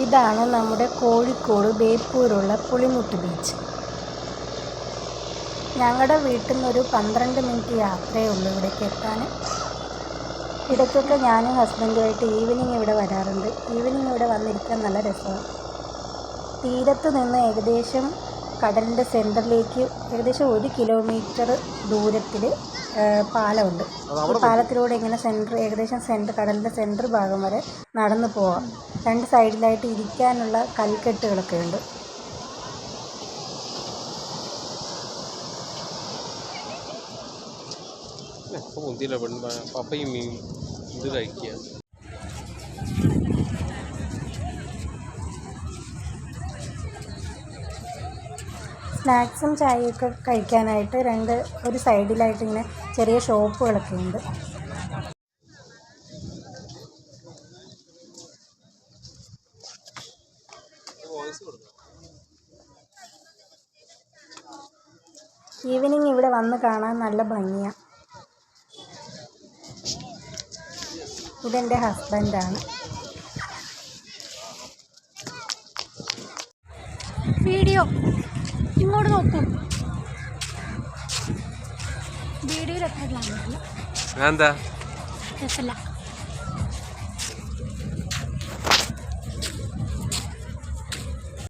ഇതാണ് നമ്മുടെ കോഴിക്കോട് ബേപ്പൂരുള്ള പുളിമുട്ട് ബീച്ച്. ഞങ്ങളുടെ വീട്ടിൽ നിന്നൊരു 12 മിനിറ്റ് യാത്രയേ ഉള്ളൂ ഇവിടേക്ക് എത്താൻ. ഇടയ്ക്കൊക്കെ ഞാനും ഹസ്ബൻഡുമായിട്ട് ഈവനിങ് ഇവിടെ വരാറുണ്ട്. ഈവനിങ് ഇവിടെ വന്നിരിക്കാൻ നല്ല രസമാണ്. തീരത്ത് നിന്ന് ഏകദേശം കടലിൻ്റെ സെൻറ്ററിലേക്ക് ഏകദേശം 1 കിലോമീറ്റർ ദൂരത്തിൽ പാലമുണ്ട്. ഈ പാലത്തിലൂടെ ഇങ്ങനെ കടലിൻ്റെ സെൻറ്റർ ഭാഗം വരെ നടന്നു പോവാം. 2 സൈഡിലായിട്ട് ഇരിക്കാനുള്ള കൽക്കെട്ടുകളൊക്കെ ഉണ്ട്. സ്നാക്സും ചായയൊക്കെ കഴിക്കാനായിട്ട് ഒരു സൈഡിലായിട്ട് ഇങ്ങനെ ചെറിയ ഷോപ്പുകളൊക്കെ ഉണ്ട്. ഈവനിങ് ഇവിടെ വന്ന് കാണാൻ നല്ല ഭംഗിയാണ്. ഇതെൻ്റെ ഹസ്ബൻഡാണ്. വീഡിയോ ഇങ്ങോട്ട് നോക്കൂ. വീഡിയോയിലെത്താൻ രസമില്ല.